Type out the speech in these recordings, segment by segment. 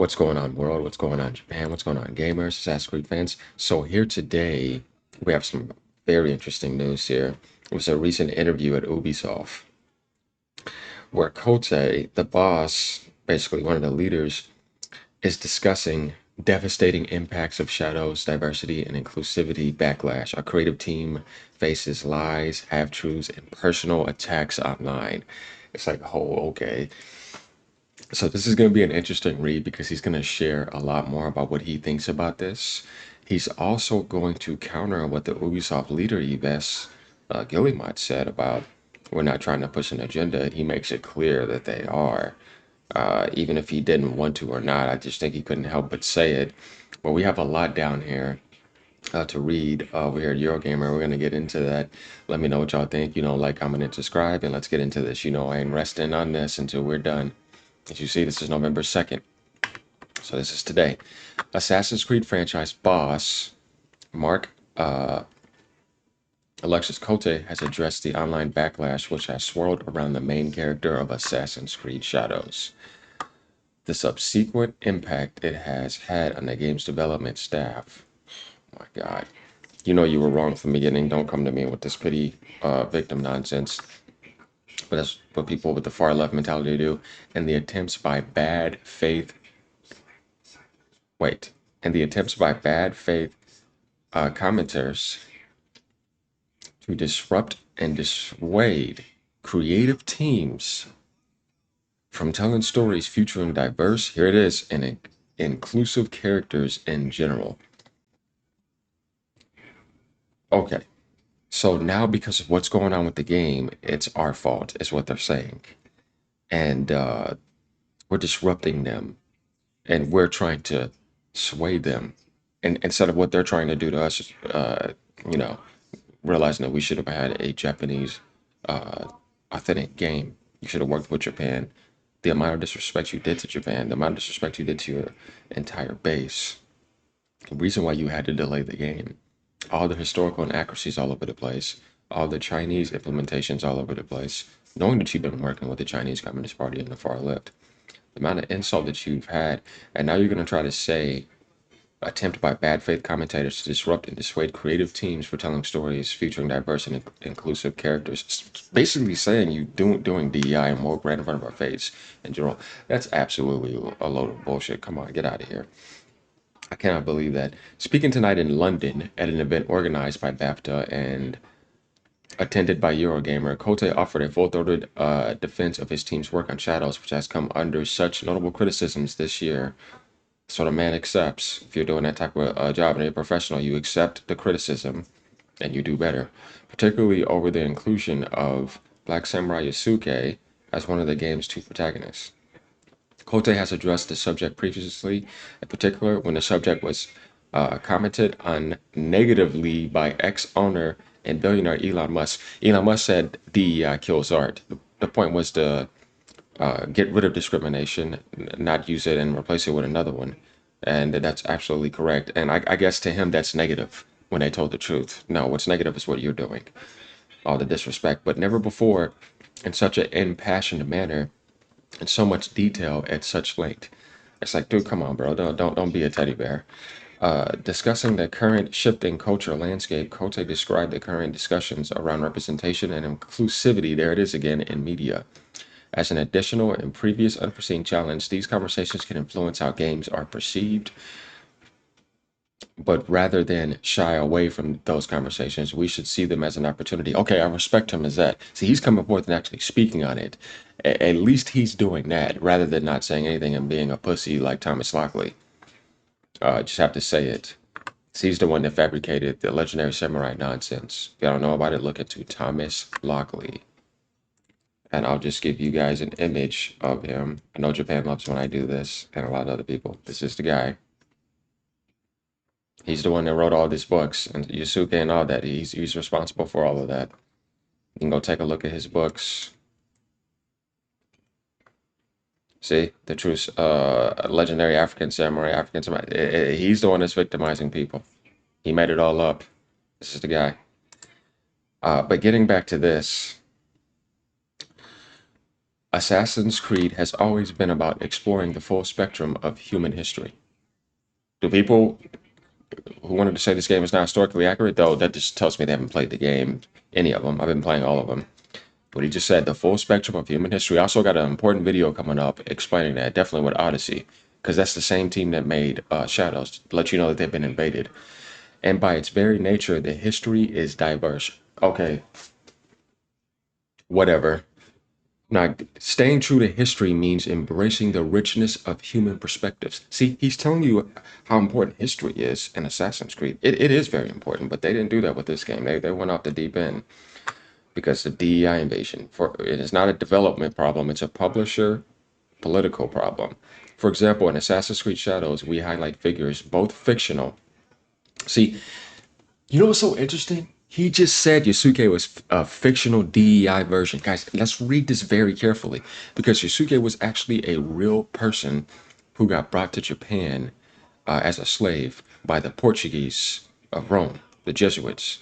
What's going on, world? What's going on, Japan? What's going on, gamers, Assassin's Creed fans? So here today, we have some very interesting news here. It was a recent interview at Ubisoft where Kote, the boss, basically one of the leaders, is discussing devastating impacts of shadows, diversity, and inclusivity backlash. Our creative team faces lies, half-truths, and personal attacks online. It's like, oh, okay. So this is going to be an interesting read because he's going to share a lot more about what he thinks about this. He's also going to counter what the Ubisoft leader Yves Guillemot said about we're not trying to push an agenda. He makes it clear that they are, even if he didn't want to or not. I just think he couldn't help but say it. But we have a lot down here to read over here at Eurogamer. We're going to get into that. Let me know what y'all think. Like, comment, and subscribe, and let's get into this. I ain't resting on this until we're done. As you see, this is November 2nd. So this is today. Assassin's Creed franchise boss Mark Alexis Cote has addressed the online backlash which has swirled around the main character of Assassin's Creed Shadows. The subsequent impact it has had on the game's development staff. Oh my God. You were wrong from the beginning. Don't come to me with this pity victim nonsense. But that's what people with the far left mentality do. And the attempts by bad faith Wait, and the attempts by bad faith commenters to disrupt and dissuade creative teams from telling stories featuring diverse, here it is, and inclusive characters in general. Okay, so now because of what's going on with the game, it's our fault, is what they're saying. And we're disrupting them, and we're trying to sway them. And instead of what they're trying to do to us, you know, realizing that we should have had a Japanese authentic game. You should have worked with Japan. The amount of disrespect you did to Japan, the amount of disrespect you did to your entire base, the reason why you had to delay the game, all the historical inaccuracies all over the place, all the Chinese implementations all over the place, knowing that you've been working with the Chinese Communist Party and the far left, the amount of insult that you've had, and now you're going to try to say attempt by bad faith commentators to disrupt and dissuade creative teams for telling stories featuring diverse and inclusive characters. It's basically saying you doing DEI and woke right in front of our face in general. That's absolutely a load of bullshit. Come on, get out of here. I cannot believe that. Speaking tonight in London at an event organized by BAFTA and attended by Eurogamer, Kote offered a full-throated defense of his team's work on Shadows, which has come under such notable criticisms this year. So the man accepts. If you're doing that type of job and you're a professional, you accept the criticism and you do better. Particularly over the inclusion of Black Samurai Yasuke as one of the game's two protagonists. Kote has addressed the subject previously, in particular when the subject was commented on negatively by ex-owner and billionaire Elon Musk. Elon Musk said DEI kills art. The point was to get rid of discrimination, not use it and replace it with another one. And that's absolutely correct. And I guess to him, that's negative when they told the truth. No, what's negative is what you're doing, all the disrespect, but never before in such an impassioned manner, in so much detail at such length. It's like, dude, come on, bro. Don't be a teddy bear. Discussing the current shifting culture landscape, Kote described the current discussions around representation and inclusivity, there it is again, in media. As an additional and previous unforeseen challenge, these conversations can influence how games are perceived, but rather than shy away from those conversations, we should see them as an opportunity. Okay, I respect him as that. See, he's coming forth and actually speaking on it. At least he's doing that, rather than not saying anything and being a pussy like Thomas Lockley. Just have to say it. See, he's the one that fabricated the legendary samurai nonsense. If y'all don't know about it, look into Thomas Lockley. And I'll just give you guys an image of him. I know Japan loves when I do this, and a lot of other people. This is the guy. He's the one that wrote all these books, and Yasuke and all that. He's responsible for all of that. You can go take a look at his books. See, the true legendary African samurai. He's the one that's victimizing people. He made it all up. This is the guy. But getting back to this, Assassin's Creed has always been about exploring the full spectrum of human history. Do people who wanted to say this game is not historically accurate, though, that just tells me they haven't played the game, any of them. I've been playing all of them. But he just said the full spectrum of human history. Also got an important video coming up explaining that, definitely with Odyssey, because that's the same team that made Shadows, to let you know that they've been invaded. And by its very nature, the history is diverse. Okay, whatever. Now, staying true to history means embracing the richness of human perspectives. See, he's telling you how important history is in Assassin's Creed. It is very important, but they didn't do that with this game. They went off the deep end because the DEI invasion. For it is not a development problem; it's a publisher political problem. For example, in Assassin's Creed Shadows, we highlight figures both fictional. See, you know what's so interesting? He just said Yasuke was a fictional DEI version. Guys, let's read this very carefully because Yasuke was actually a real person who got brought to Japan as a slave by the Portuguese of Rome, the Jesuits.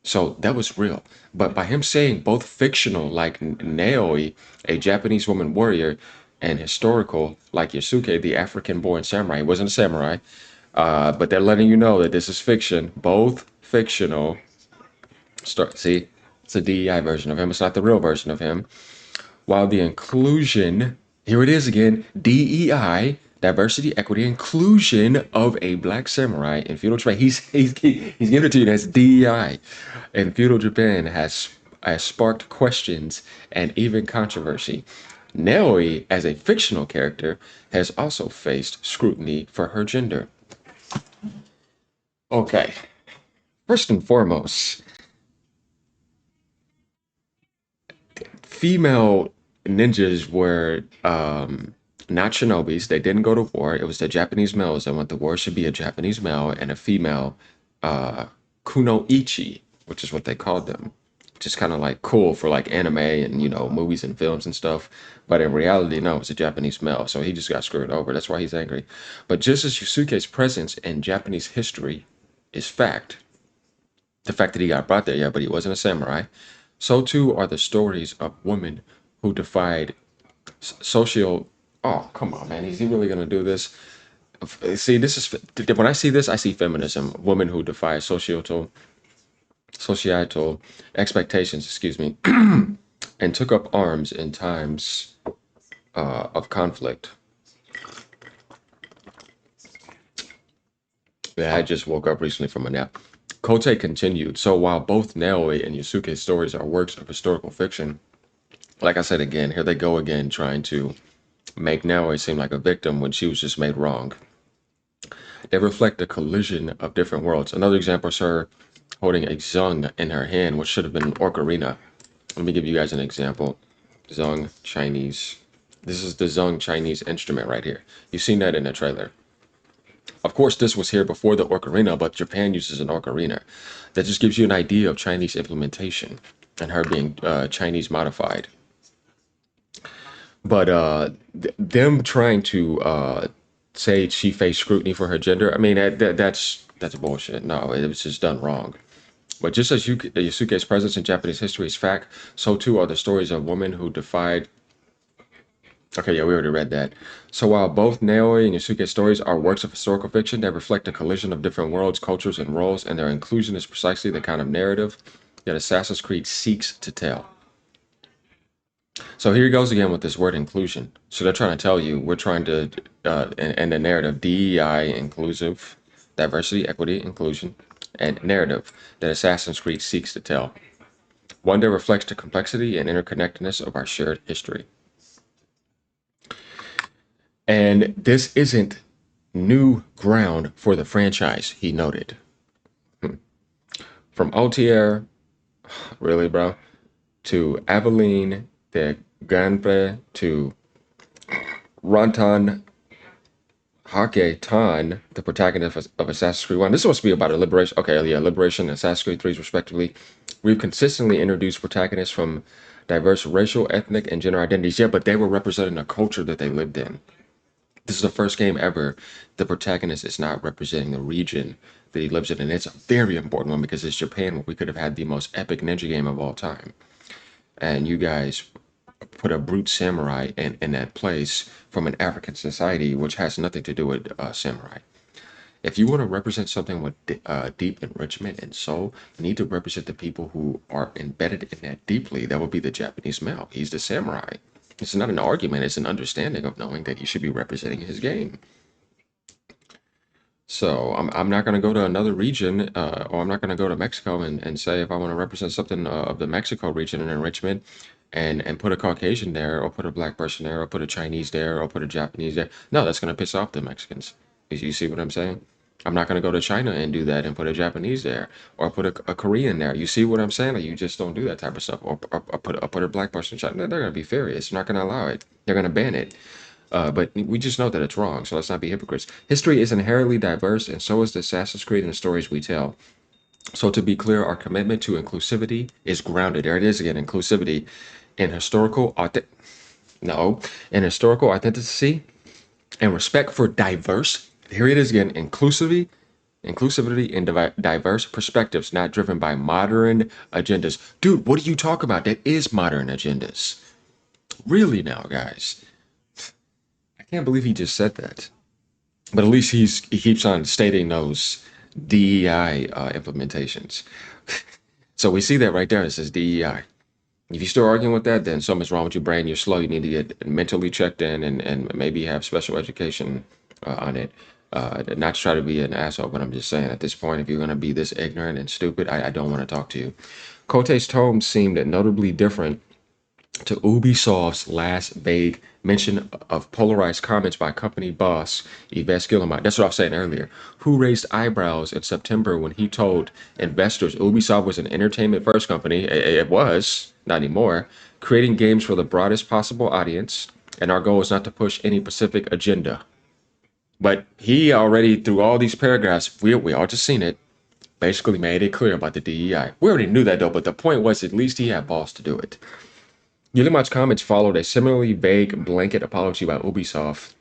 So that was real. But by him saying both fictional, like Naoi, a Japanese woman warrior, and historical, like Yasuke, the African born samurai, he wasn't a samurai, but they're letting you know that this is fiction, both fictional. Start see, it's a DEI version of him. It's not the real version of him. While the inclusion, here it is again, DEI, diversity, equity, inclusion of a black samurai in feudal Japan. He's giving it to you as DEI, in feudal Japan has sparked questions and even controversy. Naoi, as a fictional character, has also faced scrutiny for her gender. Okay, first and foremost, female ninjas were not shinobis. They didn't go to war. It was the Japanese males that went to war. Should be a Japanese male and a female uh, kunoichi, which is what they called them. Just kind of like cool for like anime and movies and films and stuff. But in reality, no, it's a Japanese male. So he just got screwed over. That's why he's angry. But just as Yusuke's presence in Japanese history is fact, the fact that he got brought there, yeah, but he wasn't a samurai. So too are the stories of women who defied social. Oh, come on, man. Is he really going to do this? See, this is when I see this, I see feminism. Women who defy societal expectations, excuse me, and took up arms in times of conflict. Yeah, I just woke up recently from a nap. Kote continued. So while both Naoi and Yusuke's stories are works of historical fiction, like I said again, here they go again trying to make Naoi seem like a victim when she was just made wrong. They reflect a collision of different worlds. Another example is her holding a zung in her hand, which should have been an ocarina. Let me give you guys an example. Zung Chinese. This is the Zung Chinese instrument right here. You've seen that in the trailer. Of course, this was here before the ocarina, but Japan uses an ocarina. That just gives you an idea of Chinese implementation and her being Chinese modified. But them trying to say she faced scrutiny for her gender, I mean, that's bullshit. No, it was just done wrong. But just as Yasuke's presence in Japanese history is fact, so too are the stories of women who defied. Okay, yeah, we already read that. So while both Naoi and Yasuke's stories are works of historical fiction that reflect a collision of different worlds, cultures, and roles, and their inclusion is precisely the kind of narrative that Assassin's Creed seeks to tell. So here he goes again with this word inclusion. So they're trying to tell you we're trying to, in the narrative, DEI, inclusive, diversity, equity, inclusion, and narrative that Assassin's Creed seeks to tell. One that reflects the complexity and interconnectedness of our shared history. And this isn't new ground for the franchise, he noted. From Altier, really, bro, to Aveline de Ganpre to Rantan Hake Tan, the protagonist of Assassin's Creed 1. This is supposed to be about a liberation. Okay, yeah, liberation and Assassin's Creed 3, respectively. We've consistently introduced protagonists from diverse racial, ethnic, and gender identities. Yeah, but they were representing a culture that they lived in. This is the first game ever the protagonist is not representing the region that he lives in. And it's a very important one because it's Japan where we could have had the most epic ninja game of all time. And you guys put a brute samurai in that place from an African society, which has nothing to do with samurai. If you want to represent something with deep enrichment and soul, you need to represent the people who are embedded in that deeply. That would be the Japanese male. He's the samurai. It's not an argument, it's an understanding of knowing that he should be representing his game. So I'm not going to go to another region, or I'm not going to go to Mexico and say if I want to represent something of the Mexico region in enrichment, and put a Caucasian there, or put a black person there, or put a Chinese there, or put a Japanese there. No, that's going to piss off the Mexicans. You see what I'm saying? I'm not going to go to China and do that and put a Japanese there, or put a Korean there. You see what I'm saying? Like, you just don't do that type of stuff. Or put a black person in China. They're going to be furious. They're not going to allow it. They're going to ban it. But we just know that it's wrong, so let's not be hypocrites. History is inherently diverse, and so is the Assassin's Creed and the stories we tell. So, to be clear, our commitment to inclusivity is grounded. There it is again, inclusivity in no, in historical authenticity and respect for diverse. Here it is again, inclusivity and diverse perspectives, not driven by modern agendas. Dude, what are you talking about? That is modern agendas. Really now, guys. I can't believe he just said that. But at least he keeps on stating those DEI implementations. So we see that right there. It says DEI. If you're still arguing with that, then something's wrong with your brain. You're slow. You need to get mentally checked in, and maybe have special education on it. Not to try to be an asshole, but I'm just saying at this point, if you're going to be this ignorant and stupid, I don't want to talk to you. Kote's tone seemed notably different to Ubisoft's last vague mention of polarized comments by company boss Yves Guillemot. That's what I was saying earlier. Who raised eyebrows in September when he told investors Ubisoft was an entertainment first company. It was, not anymore, creating games for the broadest possible audience, and our goal is not to push any specific agenda. But he already, through all these paragraphs, we all just seen it, basically made it clear about the DEI. We already knew that though, but the point was at least he had balls to do it. Guillemot's comments followed a similarly vague blanket apology by Ubisoft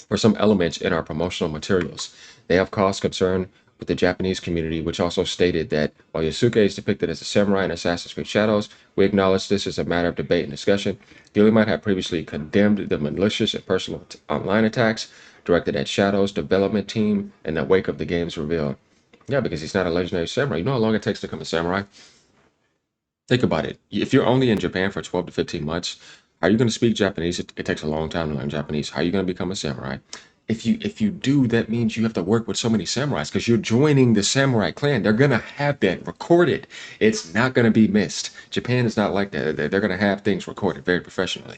for some elements in our promotional materials. They have caused concern with the Japanese community, which also stated that while Yasuke is depicted as a samurai in Assassin's Creed Shadows, we acknowledge this is a matter of debate and discussion. Guillemot had previously condemned the malicious and personal online attacks directed at Shadows' development team in the wake of the game's reveal. Yeah, because he's not a legendary samurai. You know how long it takes to become a samurai? Think about it. If you're only in Japan for 12 to 15 months, how are you going to speak Japanese? It takes a long time to learn Japanese. How are you going to become a samurai? If you do, that means you have to work with so many samurais because you're joining the samurai clan. They're going to have that recorded. It's not going to be missed. Japan is not like that. They're going to have things recorded very professionally.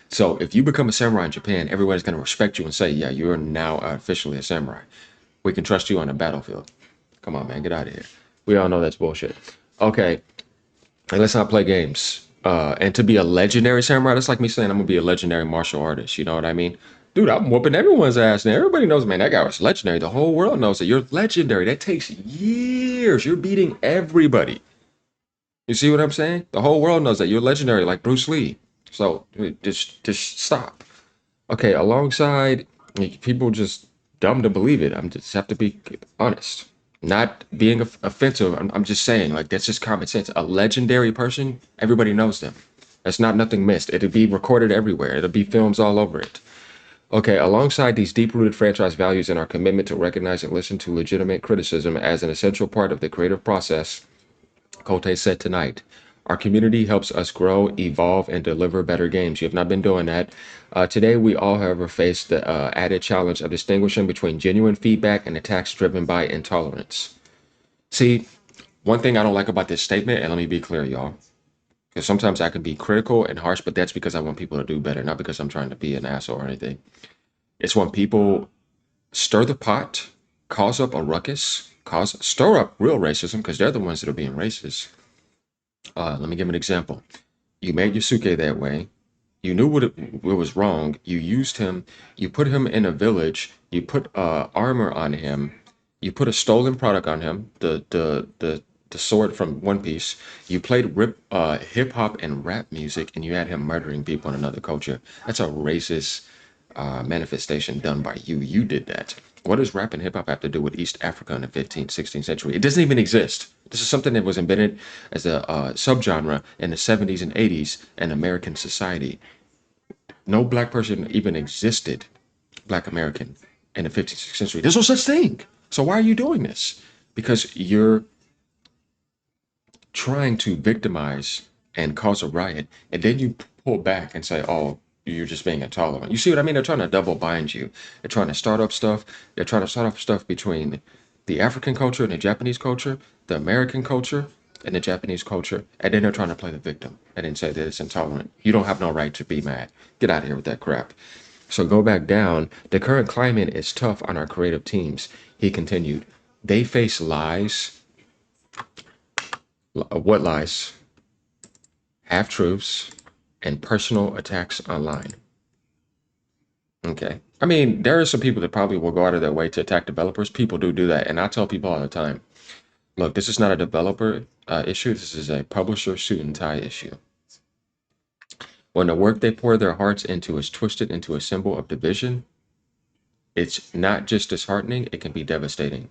So if you become a samurai in Japan, everybody's going to respect you and say, yeah, you're now officially a samurai. We can trust you on the battlefield. Come on, man, get out of here. We all know that's bullshit. Okay, and let's not play games. And to be a legendary samurai, that's like me saying I'm gonna be a legendary martial artist. You know what I mean? Dude, I'm whooping everyone's ass now. Everybody knows, man, that guy was legendary. The whole world knows that you're legendary. That takes years. You're beating everybody. You see what I'm saying? The whole world knows that you're legendary, like Bruce Lee. So just stop. Okay, alongside people just dumb to believe it. I'm just have to be honest. Not being offensive. I'm just saying, like, that's just common sense. A legendary person, everybody knows them. That's not nothing missed. It'll be recorded everywhere. It'll be films all over it. Okay, alongside these deep-rooted franchise values and our commitment to recognize and listen to legitimate criticism as an essential part of the creative process, Kote said tonight. Our community helps us grow, evolve, and deliver better games. You have not been doing that. Today, we all, however, face the added challenge of distinguishing between genuine feedback and attacks driven by intolerance. See, one thing I don't like about this statement, and let me be clear, y'all, because sometimes I can be critical and harsh, but that's because I want people to do better, not because I'm trying to be an asshole or anything. It's when people stir the pot, cause up a ruckus, stir up real racism, because they're the ones that are being racist. Let me give an example. You made Yasuke that way. You knew what was wrong. You used him. You put him in a village. You put armor on him. You put a stolen product on him. The sword from One Piece. You played hip hop and rap music, and you had him murdering people in another culture. That's a racist manifestation done by you. You did that. What does rap and hip hop have to do with East Africa in the 15th, 16th century? It doesn't even exist. This is something that was invented as a subgenre in the 70s and 80s in American society. No black person even existed, black American, in the 15th, 16th century. There's no such thing. So why are you doing this? Because you're trying to victimize and cause a riot, and then you pull back and say, "Oh, you're just being intolerant." You see what I mean? They're trying to double bind you. They're trying to start up stuff. They're trying to start up stuff between the African culture and the Japanese culture, the American culture and the Japanese culture, and then they're trying to play the victim and then say that it's intolerant. You don't have no right to be mad. Get out of here with that crap. So go back down. The current climate is tough on our creative teams. He continued. They face lies. What lies? Half truths, and personal attacks online. Okay. I mean, there are some people that probably will go out of their way to attack developers. People do that. And I tell people all the time, look, this is not a developer issue. This is a publisher suit and tie issue. When the work they pour their hearts into is twisted into a symbol of division, it's not just disheartening, it can be devastating.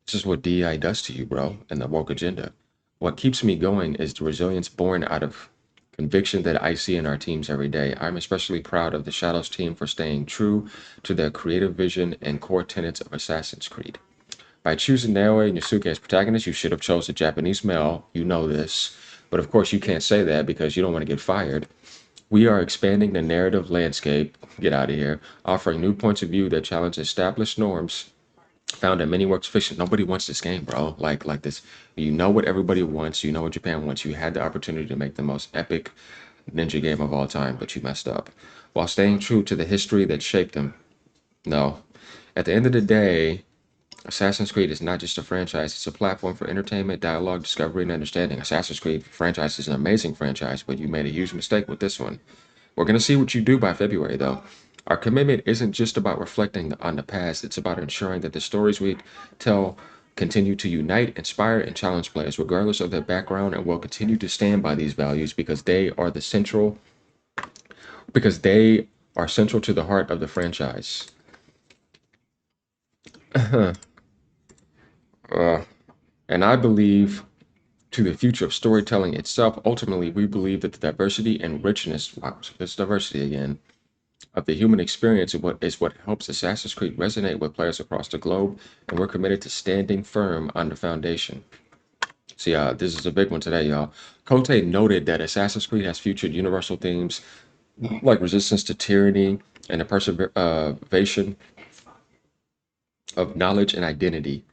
This is what DEI does to you, bro, and the woke agenda. What keeps me going is the resilience born out of conviction that I see in our teams every day. I'm especially proud of the Shadows team for staying true to their creative vision and core tenets of Assassin's Creed. By choosing Naoe and Yasuke as protagonists, you should have chosen a Japanese male. You know this. But of course, you can't say that because you don't want to get fired. We are expanding the narrative landscape, get out of here, offering new points of view that challenge established norms found in many works of fiction. Nobody wants this game, bro. Like this. You know what everybody wants. You know what Japan wants. You had the opportunity to make the most epic ninja game of all time, but you messed up. While staying true to the history that shaped them. No. At the end of the day, Assassin's Creed is not just a franchise, it's a platform for entertainment, dialogue, discovery, and understanding. Assassin's Creed franchise is an amazing franchise, but you made a huge mistake with this one. We're going to see what you do by February, though. Our commitment isn't just about reflecting on the past, it's about ensuring that the stories we tell continue to unite, inspire, and challenge players, regardless of their background, and will continue to stand by these values because they are central to the heart of the franchise. Uh, and I believe to the future of storytelling itself. Ultimately, we believe that the diversity and richness, wow, it's diversity again, of the human experience is what helps Assassin's Creed resonate with players across the globe, and we're committed to standing firm on the foundation. See, this is a big one today, y'all. Kote noted that Assassin's Creed has featured universal themes like resistance to tyranny and the preservation of knowledge and identity.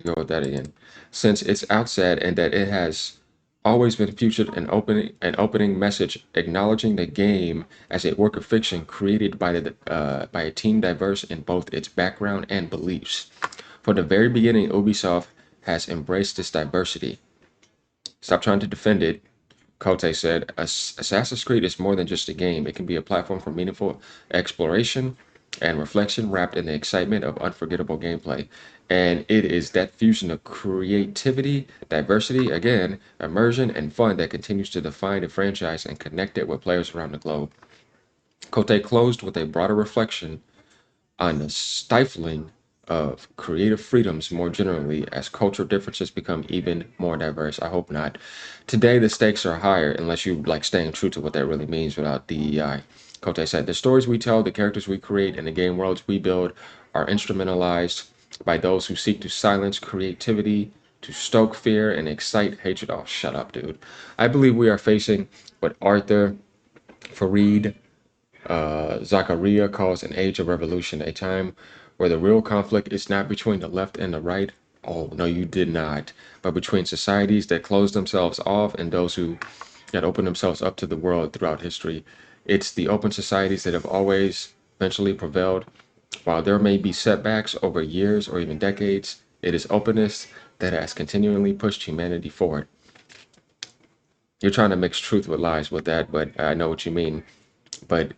Go with that again. Since its outset, and that it has always been featured an opening message acknowledging the game as a work of fiction created by a team diverse in both its background and beliefs. From the very beginning, Ubisoft has embraced this diversity. Stop trying to defend it, Kote said. Assassin's Creed is more than just a game. It can be a platform for meaningful exploration and reflection wrapped in the excitement of unforgettable gameplay. And it is that fusion of creativity, diversity, again, immersion, and fun that continues to define the franchise and connect it with players around the globe. Kote closed with a broader reflection on the stifling of creative freedoms more generally as cultural differences become even more diverse. I hope not. Today, the stakes are higher unless you like staying true to what that really means without DEI. Kote said, the stories we tell, the characters we create, and the game worlds we build are instrumentalized by those who seek to silence creativity, to stoke fear, and excite hatred. Oh, shut up, dude. I believe we are facing what Arthur Farid Zachariah calls an age of revolution, a time where the real conflict is not between the left and the right. Oh, no, you did not. But between societies that close themselves off and those who that open themselves up to the world throughout history. It's the open societies that have always eventually prevailed. While there may be setbacks over years or even decades, it is openness that has continually pushed humanity forward. You're trying to mix truth with lies with that, but I know what you mean. But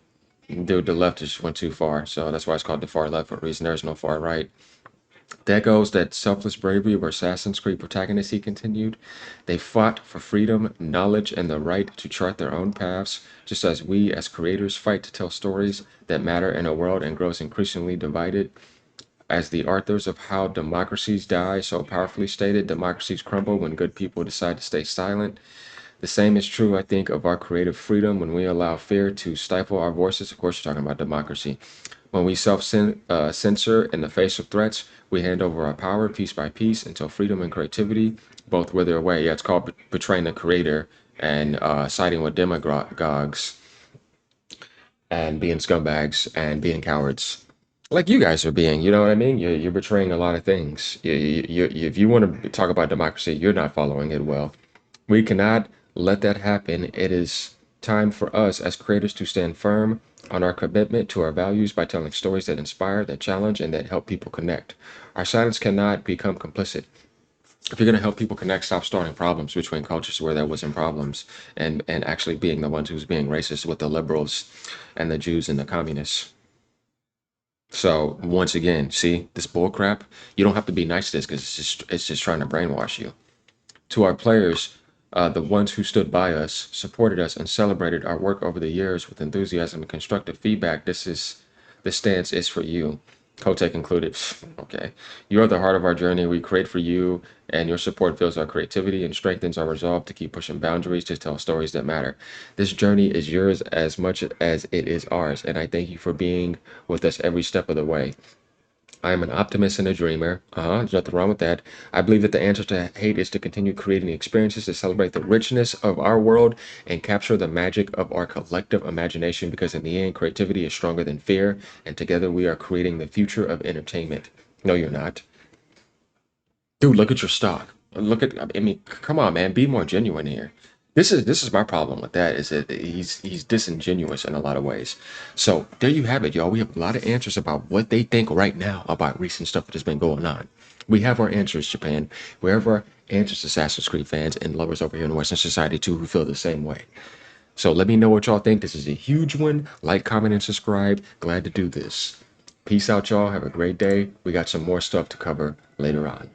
the left just went too far, so that's why it's called the far left for a reason. There's no far right. That goes that selfless bravery of Assassin's Creed protagonists, he continued. They fought for freedom, knowledge, and the right to chart their own paths, just as we as creators fight to tell stories that matter in a world and grows increasingly divided. As the authors of How Democracies Die so powerfully stated, democracies crumble when good people decide to stay silent. The same is true, I think, of our creative freedom when we allow fear to stifle our voices. Of course, you're talking about democracy. When we self-censor in the face of threats, we hand over our power piece by piece until freedom and creativity both wither away. Yeah, it's called betraying the creator and siding with demagogues and being scumbags and being cowards. Like you guys are being, you know what I mean? You're betraying a lot of things. If you want to talk about democracy, you're not following it well. We cannot let that happen. It is time for us as creators to stand firm on our commitment to our values by telling stories that inspire, that challenge, and that help people connect. Our silence cannot become complicit. If you're going to help people connect, stop starting problems between cultures where there wasn't problems and actually being the ones who's being racist with the liberals and the Jews and the communists. So once again, see this bull crap. You don't have to be nice to this because it's just trying to brainwash you. To our players, the ones who stood by us, supported us, and celebrated our work over the years with enthusiasm and constructive feedback, this stance is for you. Kotek included. Okay. You are the heart of our journey. We create for you, and your support fuels our creativity and strengthens our resolve to keep pushing boundaries to tell stories that matter. This journey is yours as much as it is ours, and I thank you for being with us every step of the way. I am an optimist and a dreamer. There's nothing wrong with that. I believe that the answer to hate is to continue creating experiences to celebrate the richness of our world and capture the magic of our collective imagination because in the end, creativity is stronger than fear, and together we are creating the future of entertainment. No, you're not. Dude, look at your stock. Look at, I mean, come on, man, be more genuine here. This is my problem with that is that he's disingenuous in a lot of ways. So there you have it, y'all. We have a lot of answers about what they think right now about recent stuff that has been going on. We have our answers, Japan. We have our answers, Assassin's Creed fans and lovers over here in Western society too, who feel the same way. So let me know what y'all think. This is a huge one. Like, comment, and subscribe. Glad to do this. Peace out, y'all. Have a great day. We got some more stuff to cover later on.